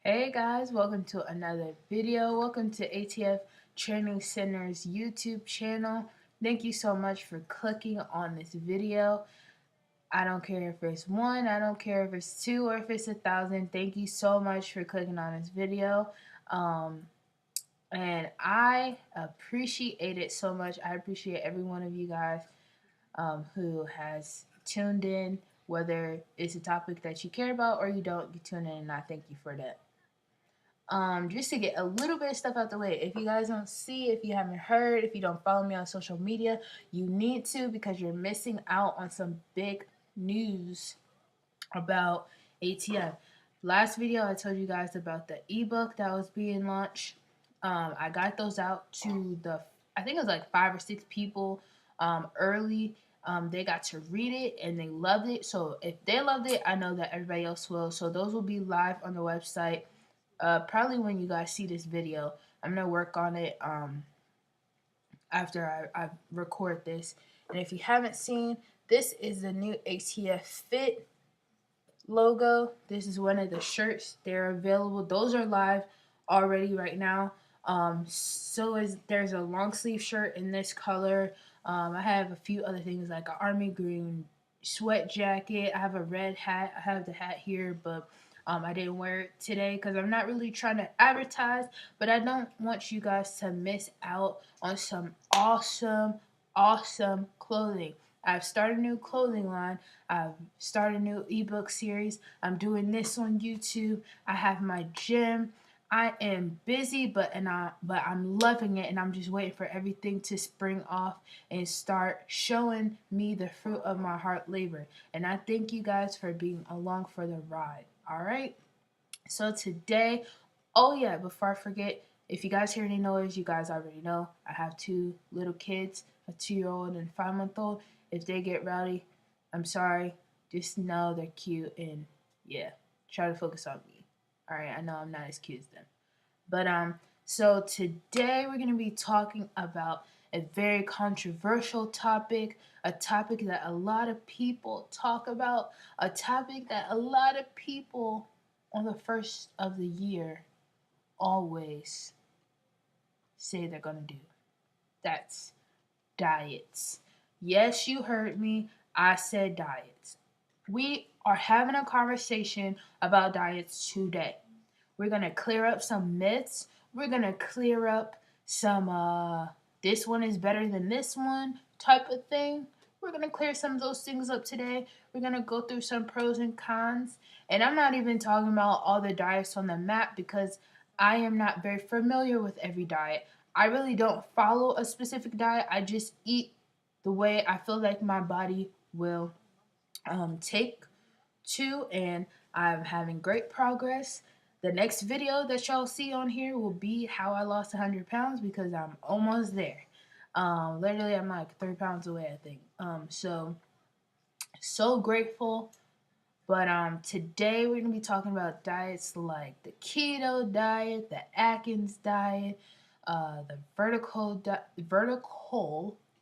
Hey guys, welcome to another video. Welcome to ATF Training Center's YouTube channel. Thank you so much for clicking on this video. I don't care if it's one, I don't care if it's two, or if it's 1,000. Thank you so much for clicking on this video. Um, and I appreciate it so much. I appreciate every one of you guys who has tuned in, whether it's a topic that you care about or you don't, you tune in, and I thank you for that. Just to get a little bit of stuff out the way. If you guys don't see, if you haven't heard, if you don't follow me on social media, you need to, because you're missing out on some big news about ATF. Last video I told you guys about the ebook that was being launched. I got those out to I think it was like 5 or 6 people early. They got to read it and they loved it. So if they loved it, I know that everybody else will. So those will be live on the website probably when you guys see this video. I'm gonna work on it after I record this. And if you haven't seen, this is the new ATF Fit logo. This is one of the shirts. They're available. Those are live already right now. There's a long sleeve shirt in this color. I have a few other things like an army green sweat jacket. I have a red hat. I have the hat here, but I didn't wear it today because I'm not really trying to advertise, but I don't want you guys to miss out on some awesome clothing. I've started a new clothing line. I've started a new ebook series. I'm doing this on YouTube. I have my gym. I am busy, but I'm loving it, and I'm just waiting for everything to spring off and start showing me the fruit of my hard labor. And I thank you guys for being along for the ride. All right. So today, oh yeah, before I forget, if you guys hear any noise, you guys already know I have two little kids, a 2-year-old and 5-month-old. If they get rowdy, I'm sorry. Just know they're cute and yeah, try to focus on me. All right, I know I'm not as cute as them. But so today we're going to be talking about a very controversial topic, a topic that a lot of people talk about, a topic that a lot of people on the first of the year always say they're going to do. That's diets. Yes, you heard me. I said diets. We are having a conversation about diets today. We're going to clear up some myths. We're going to clear up some this one is better than this one type of thing. We're going to clear some of those things up today. We're going to go through some pros and cons. And I'm not even talking about all the diets on the map because I am not very familiar with every diet. I really don't follow a specific diet. I just eat the way I feel like my body will take to, and I'm having great progress. The next video that y'all see on here will be how I lost 100 pounds because I'm almost there. Literally, I'm like 3 pounds away, I think. So grateful. But today we're gonna be talking about diets like the keto diet, the Atkins diet, the vertical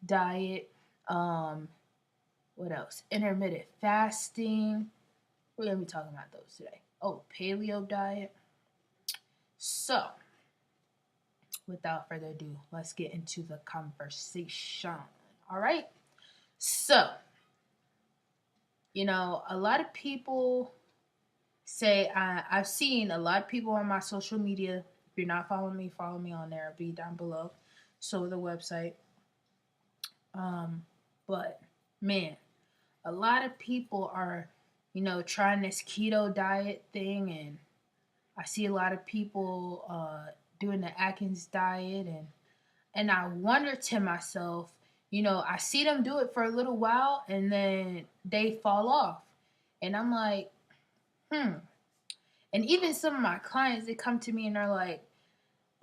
diet. What else? Intermittent fasting. We're gonna be talking about those today. Oh, paleo diet. So, without further ado, let's get into the conversation. All right. So, a lot of people say I've seen a lot of people on my social media. If you're not following me, follow me on there. I'll be down below. So the website. But man, a lot of people are, trying this keto diet thing, and I see a lot of people doing the Atkins diet, and I wonder to myself, I see them do it for a little while, and then they fall off, and I'm like, hmm. And even some of my clients, they come to me and they're like,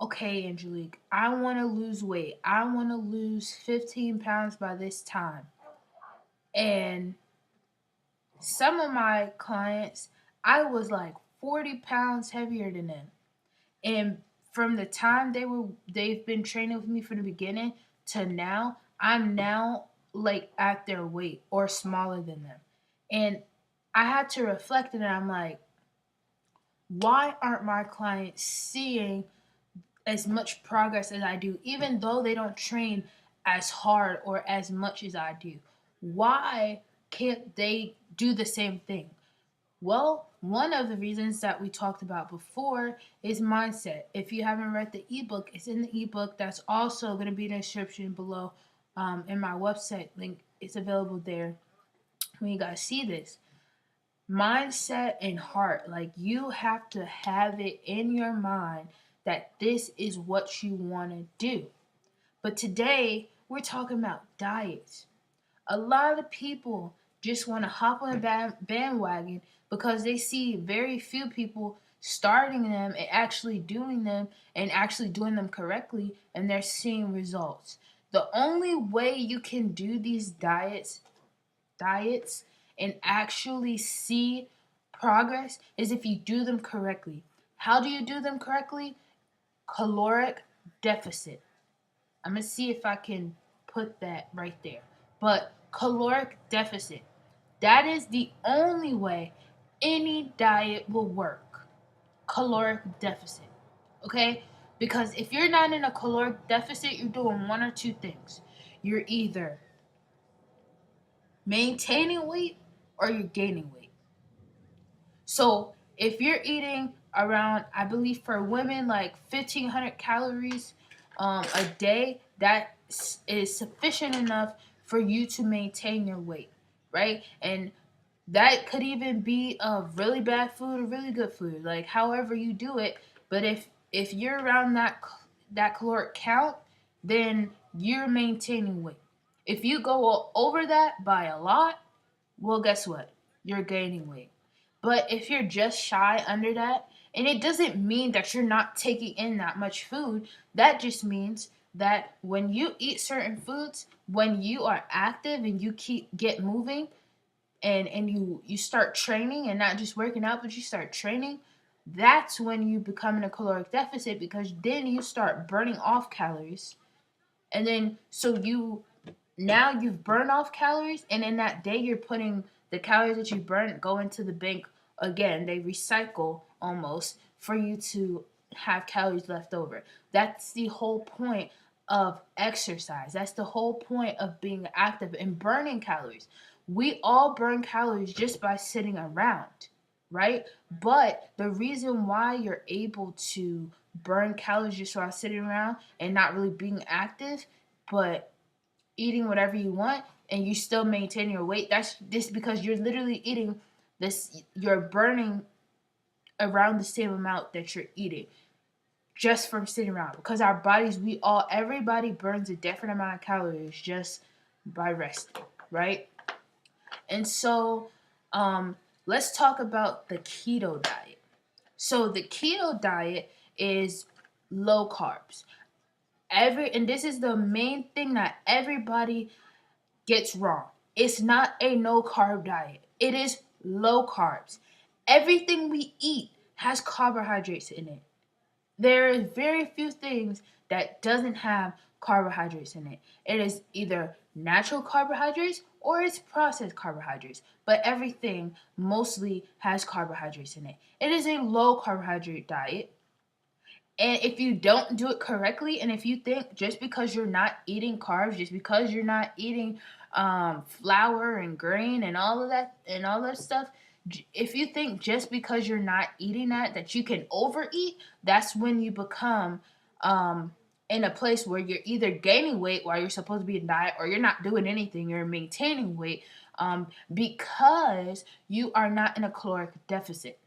okay, Angelique, I want to lose weight. I want to lose 15 pounds by this time. And some of my clients, I was like 40 pounds heavier than them. And from the time they've been training with me from the beginning to now, I'm now like at their weight or smaller than them. And I had to reflect on it. I'm like, Why aren't my clients seeing as much progress as I do, even though they don't train as hard or as much as I do? Why can't they do the same thing? Well, one of the reasons that we talked about before is mindset. If you haven't read the ebook, it's in the ebook. That's also going to be in the description below, in my website link. It's available there when you guys see this. Mindset and heart. Like, you have to have it in your mind that this is what you want to do. But today, we're talking about diets. A lot of people just want to hop on a bandwagon because they see very few people starting them and actually doing them and actually doing them correctly, and they're seeing results. The only way you can do these diets and actually see progress is if you do them correctly. How do you do them correctly? Caloric deficit. I'm going to see if I can put that right there. But caloric deficit. That is the only way any diet will work. Caloric deficit. Okay? Because if you're not in a caloric deficit, you're doing one or two things. You're either maintaining weight or you're gaining weight. So if you're eating around, I believe for women, like 1,500 calories a day, that is sufficient enough for you to maintain your weight, right? And that could even be of really bad food or really good food, like however you do it. But if you're around that caloric count, then you're maintaining weight. If you go over that by a lot, well, guess what? You're gaining weight. But if you're just shy under that, and it doesn't mean that you're not taking in that much food, that just means that when you eat certain foods, when you are active and you get moving, and you start training and not just working out, but you start training, that's when you become in a caloric deficit, because then you start burning off calories. And then so you've burned off calories, and in that day you're putting the calories that you burn go into the bank again. They recycle almost for you to have calories left over. That's the whole point of exercise. That's the whole point of being active and burning calories. We all burn calories just by sitting around, right? But the reason why you're able to burn calories just while sitting around and not really being active, but eating whatever you want and you still maintain your weight, that's just because you're literally eating this, you're burning around the same amount that you're eating just from sitting around. Because our bodies, everybody burns a different amount of calories just by resting, right? And so let's talk about the keto diet. So the keto diet is low carbs. And this is the main thing that everybody gets wrong. It's not a no carb diet. It is low carbs. Everything we eat has carbohydrates in it. There is very few things that doesn't have carbohydrates in it. It is either natural carbohydrates or it's processed carbohydrates, but everything mostly has carbohydrates in it. It is a low carbohydrate diet. And if you don't do it correctly, and if you think just because you're not eating carbs, just because you're not eating flour and grain and all that stuff, if you think just because you're not eating that you can overeat, that's when you become in a place where you're either gaining weight while you're supposed to be in diet, or you're not doing anything, you're maintaining weight because you are not in a caloric deficit.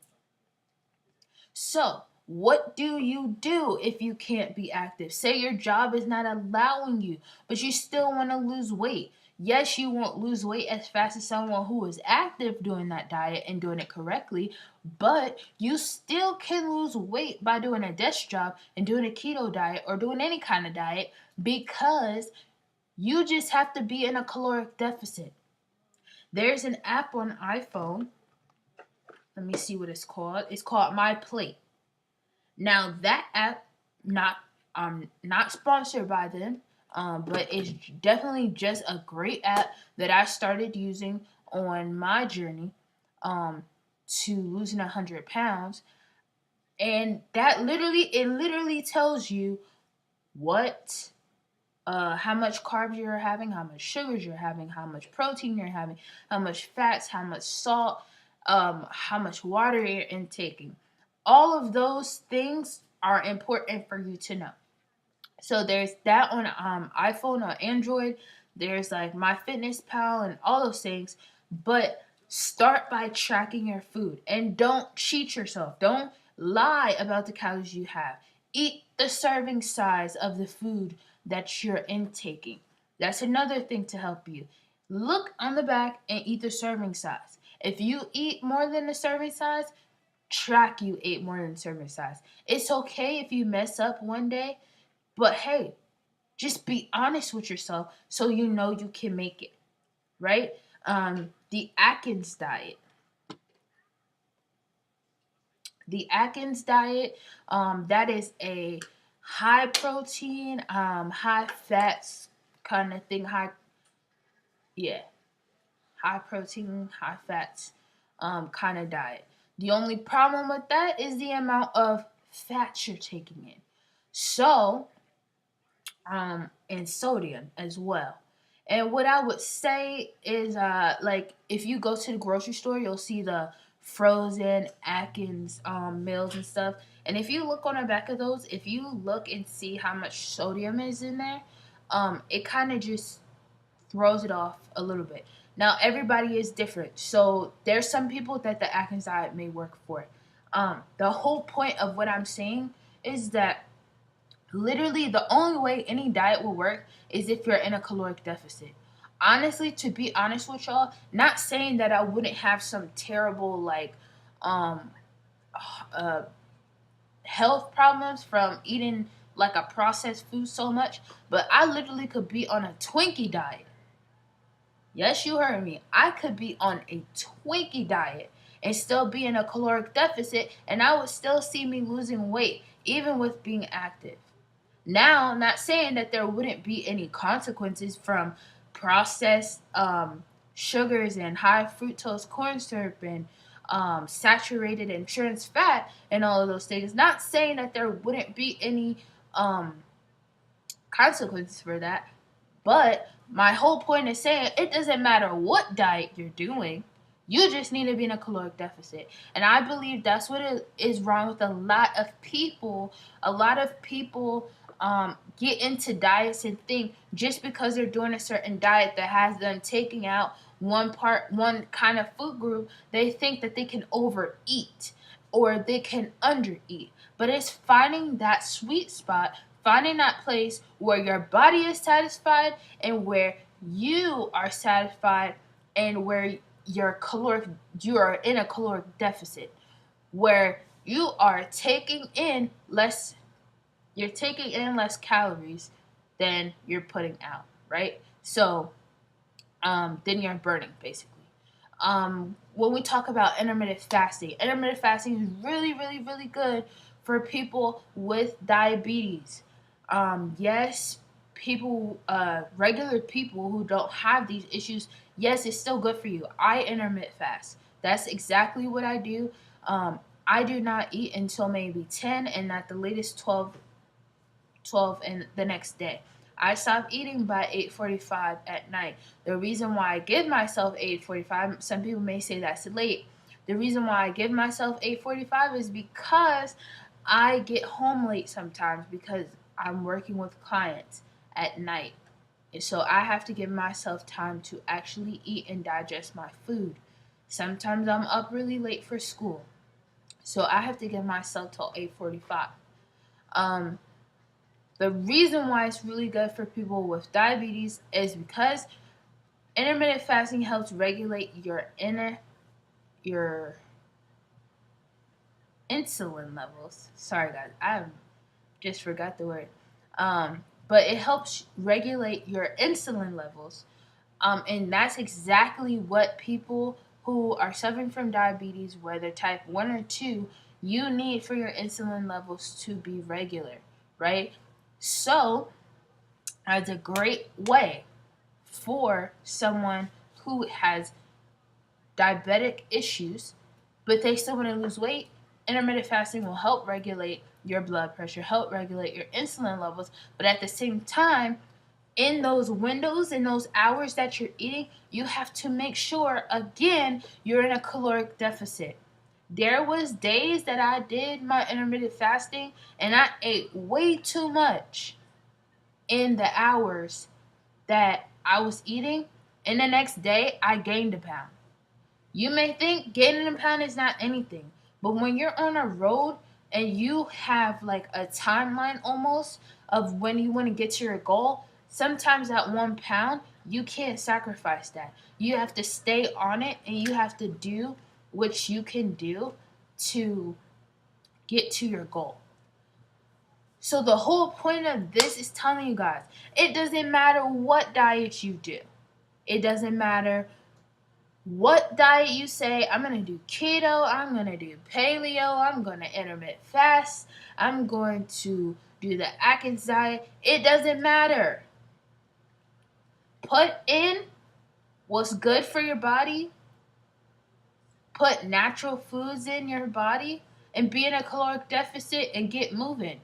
So, what do you do if you can't be active? Say your job is not allowing you, but you still want to lose weight. Yes, you won't lose weight as fast as someone who is active doing that diet and doing it correctly, but you still can lose weight by doing a desk job and doing a keto diet or doing any kind of diet, because you just have to be in a caloric deficit. There's an app on iPhone. Let me see what it's called. It's called My Plate. Now that app, not sponsored by them, but it's definitely just a great app that I started using on my journey to losing 100 pounds. And that literally tells you what how much carbs you're having, how much sugars you're having, how much protein you're having, how much fats, how much salt, how much water you're intaking. All of those things are important for you to know. So there's that on iPhone or Android. There's like MyFitnessPal and all those things. But start by tracking your food and don't cheat yourself. Don't lie about the calories you have. Eat the serving size of the food that you're intaking. That's another thing to help you. Look on the back and eat the serving size. If you eat more than the serving size, track you ate more than the serving size. It's okay if you mess up one day, but hey, just be honest with yourself so you know you can make it, right? The Atkins diet. The Atkins diet, that is a high protein, high fats kind of thing. Yeah, high protein, high fats kind of diet. The only problem with that is the amount of fats you're taking in. So, and sodium as well. And what I would say is, like if you go to the grocery store, you'll see the frozen Atkins meals and stuff. And if you look on the back of those, if you look and see how much sodium is in there, it kind of just throws it off a little bit. Now everybody is different, so there's some people that the Atkins diet may work for. The whole point of what I'm saying is that literally the only way any diet will work is if you're in a caloric deficit. Honestly, to be honest with y'all, not saying that I wouldn't have some terrible like um uh health problems from eating like a processed food so much, but I literally could be on a Twinkie diet. Yes, you heard me. I could be on a Twinkie diet and still be in a caloric deficit, and I would still see me losing weight even with being active. Now, I'm not saying that there wouldn't be any consequences from processed sugars and high fructose corn syrup and saturated and trans fat and all of those things. Not saying that there wouldn't be any um, consequences for that, but my whole point is saying it doesn't matter what diet you're doing. You just need to be in a caloric deficit. And I believe that's what is wrong with a lot of people. A lot of people get into diets and think just because they're doing a certain diet that has them taking out one kind of food group, they think that they can overeat or they can undereat. But it's finding that sweet spot, finding that place where your body is satisfied and where you are satisfied and where you are in a caloric deficit where you're taking in less calories than you're putting out, right? So then you're burning basically. When we talk about intermittent fasting is really, really, really good for people with diabetes. Yes, regular people who don't have these issues, yes, it's still good for you. I intermittent fast. That's exactly what I do. I do not eat until maybe 10 and at the latest 12 in the next day. I stop eating by 8:45 at night. The reason why I give myself 8:45, some people may say that's late. The reason why I give myself 8:45 is because I get home late sometimes because I'm working with clients at night. And so I have to give myself time to actually eat and digest my food. Sometimes I'm up really late for school. So I have to give myself till 8:45. Um the reason why it's really good for people with diabetes is because intermittent fasting helps regulate your insulin levels. Sorry guys, I just forgot the word. But it helps regulate your insulin levels. And that's exactly what people who are suffering from diabetes, whether type 1 or 2, you need for your insulin levels to be regular, right? So, that's a great way for someone who has diabetic issues, but they still want to lose weight. intermittent fasting will help regulate your blood pressure, help regulate your insulin levels, but at the same time, in those windows, in those hours that you're eating, you have to make sure, again, you're in a caloric deficit. There was days that I did my intermittent fasting and I ate way too much in the hours that I was eating, and the next day I gained a pound. You may think gaining a pound is not anything, but when you're on a road and you have like a timeline almost of when you want to get to your goal, sometimes that 1 pound, you can't sacrifice that. You have to stay on it and you have to do what you can do to get to your goal. So the whole point of this is telling you guys, it doesn't matter what diet you do. It doesn't matter what diet you say. I'm going to do keto, I'm going to do paleo, I'm going to intermittent fast, I'm going to do the Atkins diet. It doesn't matter. Put in what's good for your body. Put natural foods in your body and be in a caloric deficit and get moving.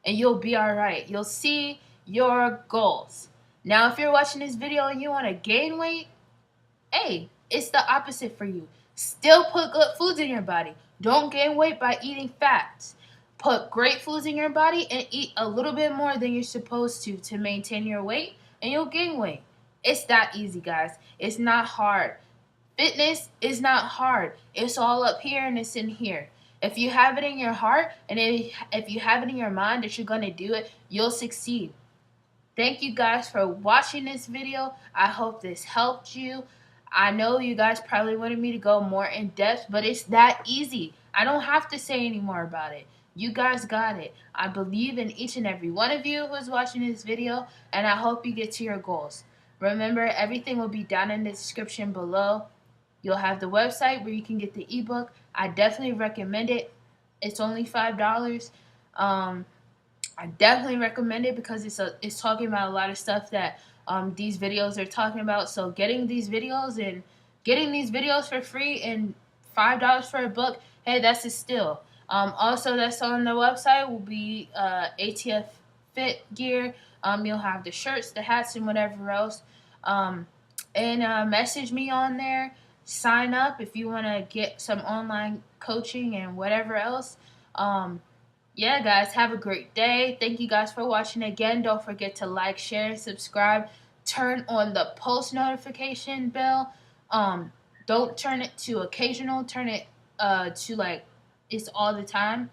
And you'll be all right. You'll see your goals. Now, if you're watching this video and you want to gain weight, hey, it's the opposite for you. Still put good foods in your body. Don't gain weight by eating fats. Put great foods in your body and eat a little bit more than you're supposed to maintain your weight, and you'll gain weight. It's that easy, guys. It's not hard. Fitness is not hard. It's all up here and it's in here. If you have it in your heart and if you have it in your mind that you're going to do it, you'll succeed. Thank you guys for watching this video. I hope this helped you. I know you guys probably wanted me to go more in depth, but it's that easy. I don't have to say any more about it. You guys got it. I believe in each and every one of you who is watching this video, and I hope you get to your goals. Remember, everything will be down in the description below. You'll have the website where you can get the ebook. I definitely recommend it. It's only $5. I definitely recommend it because it's talking about a lot of stuff that these videos are talking about. So getting these videos for free and $5 for a book, hey, that's a steal. Also, that's on the website will be ATF Fit gear. You'll have the shirts, the hats, and whatever else. And message me on there. Sign up if you want to get some online coaching and whatever else. Yeah, guys, have a great day. Thank you guys for watching again. Don't forget to like, share, and subscribe. Turn on the post notification bell. Don't turn it to occasional. Turn it to like it's all the time,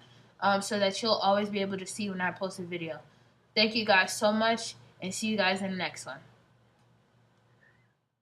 so that you'll always be able to see when I post a video. Thank you guys so much, and see you guys in the next one.